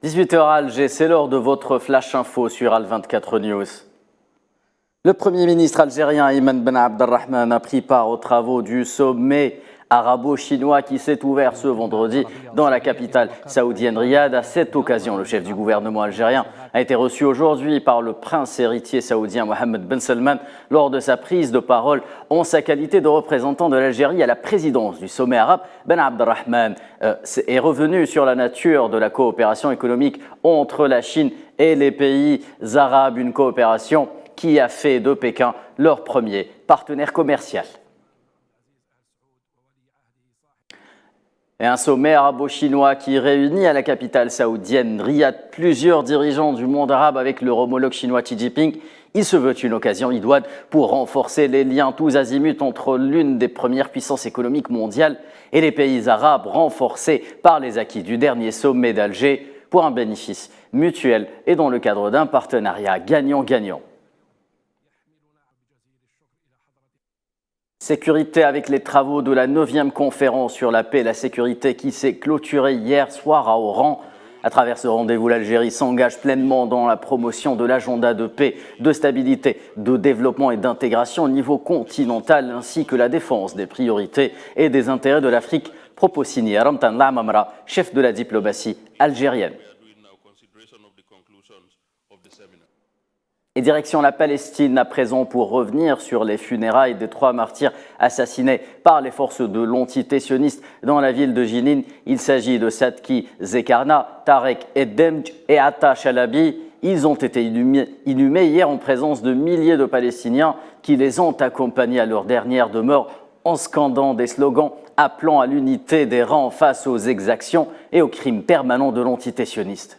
18h à Alger, c'est l'heure de votre flash info sur Al24 News. Le Premier ministre algérien Ayman Ben Abdelrahman a pris part aux travaux du sommet arabo-chinois qui s'est ouvert ce vendredi dans la capitale saoudienne Riyad. À cette occasion, le chef du gouvernement algérien a été reçu aujourd'hui par le prince héritier saoudien Mohammed Ben Salman lors de sa prise de parole en sa qualité de représentant de l'Algérie à la présidence du sommet arabe. Ben Abdelrahman est revenu sur la nature de la coopération économique entre la Chine et les pays arabes, une coopération qui a fait de Pékin leur premier partenaire commercial. Et un sommet arabo-chinois qui réunit à la capitale saoudienne Riyad plusieurs dirigeants du monde arabe avec leur homologue chinois Xi Jinping. Il se veut une occasion idoine pour renforcer les liens tous azimuts entre l'une des premières puissances économiques mondiales et les pays arabes, renforcés par les acquis du dernier sommet d'Alger pour un bénéfice mutuel et dans le cadre d'un partenariat gagnant-gagnant. Sécurité avec les travaux de la 9e conférence sur la paix et la sécurité qui s'est clôturée hier soir à Oran. À travers ce rendez-vous, l'Algérie s'engage pleinement dans la promotion de l'agenda de paix, de stabilité, de développement et d'intégration au niveau continental, ainsi que la défense des priorités et des intérêts de l'Afrique, propos signé Ramtan Lamamra, chef de la diplomatie algérienne. Et direction la Palestine à présent pour revenir sur les funérailles des 3 martyrs assassinés par les forces de l'entité sioniste dans la ville de Jinin. Il s'agit de Sadki Zekarna, Tarek Eddemj et Atta Chalabi. Ils ont été inhumés hier en présence de milliers de Palestiniens qui les ont accompagnés à leur dernière demeure en scandant des slogans appelant à l'unité des rangs face aux exactions et aux crimes permanents de l'entité sioniste.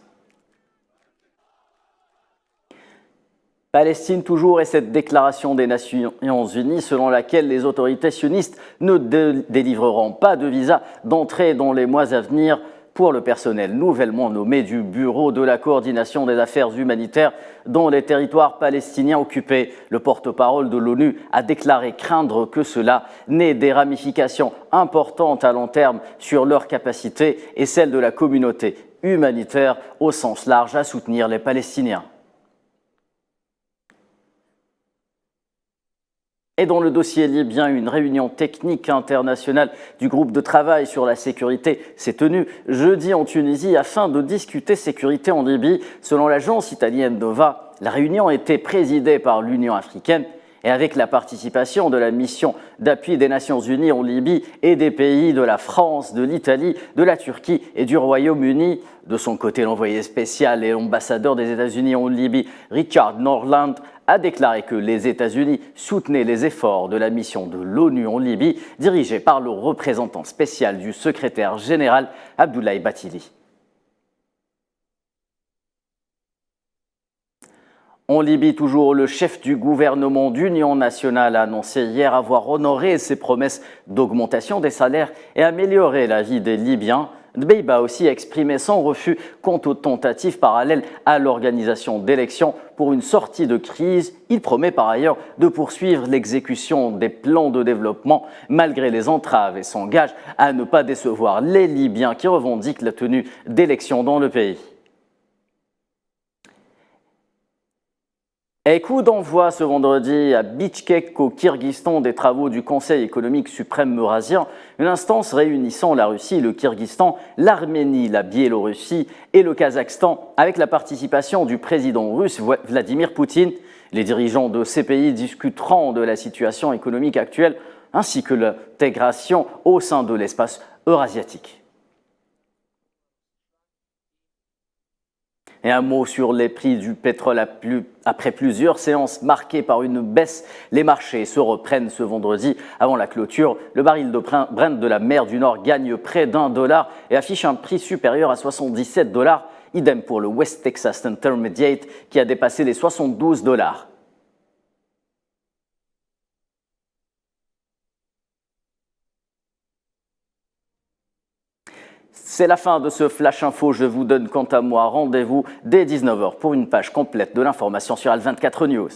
Palestine toujours et cette déclaration des Nations Unies selon laquelle les autorités sionistes ne délivreront pas de visa d'entrée dans les mois à venir pour le personnel nouvellement nommé du Bureau de la coordination des affaires humanitaires dans les territoires palestiniens occupés. Le porte-parole de l'ONU a déclaré craindre que cela n'ait des ramifications importantes à long terme sur leur capacité et celle de la communauté humanitaire au sens large à soutenir les Palestiniens. Et dans le dossier libyen, une réunion technique internationale du groupe de travail sur la sécurité s'est tenue jeudi en Tunisie afin de discuter sécurité en Libye. Selon l'agence italienne Nova, la réunion a été présidée par l'Union africaine et avec la participation de la mission d'appui des Nations Unies en Libye et des pays de la France, de l'Italie, de la Turquie et du Royaume-Uni. De son côté, l'envoyé spécial et ambassadeur des États-Unis en Libye, Richard Norland, a déclaré que les États-Unis soutenaient les efforts de la mission de l'ONU en Libye, dirigée par le représentant spécial du secrétaire général Abdoulaye Bathily. En Libye, toujours, le chef du gouvernement d'Union nationale a annoncé hier avoir honoré ses promesses d'augmentation des salaires et améliorer la vie des Libyens. Dbeibeh a aussi exprimé son refus quant aux tentatives parallèles à l'organisation d'élections pour une sortie de crise. Il promet par ailleurs de poursuivre l'exécution des plans de développement malgré les entraves et s'engage à ne pas décevoir les Libyens qui revendiquent la tenue d'élections dans le pays. Et coup d'envoi ce vendredi à Bichkek au Kyrgyzstan des travaux du Conseil économique suprême eurasien, une instance réunissant la Russie, le Kyrgyzstan, l'Arménie, la Biélorussie et le Kazakhstan avec la participation du président russe Vladimir Poutine. Les dirigeants de ces pays discuteront de la situation économique actuelle ainsi que l'intégration au sein de l'espace eurasiatique. Et un mot sur les prix du pétrole. Après plusieurs séances marquées par une baisse, les marchés se reprennent ce vendredi avant la clôture. Le baril de Brent de la mer du Nord gagne près d'$1 et affiche un prix supérieur à $77. Idem pour le West Texas Intermediate qui a dépassé les $72. C'est la fin de ce Flash Info. Je vous donne quant à moi rendez-vous dès 19h pour une page complète de l'information sur Al24 News.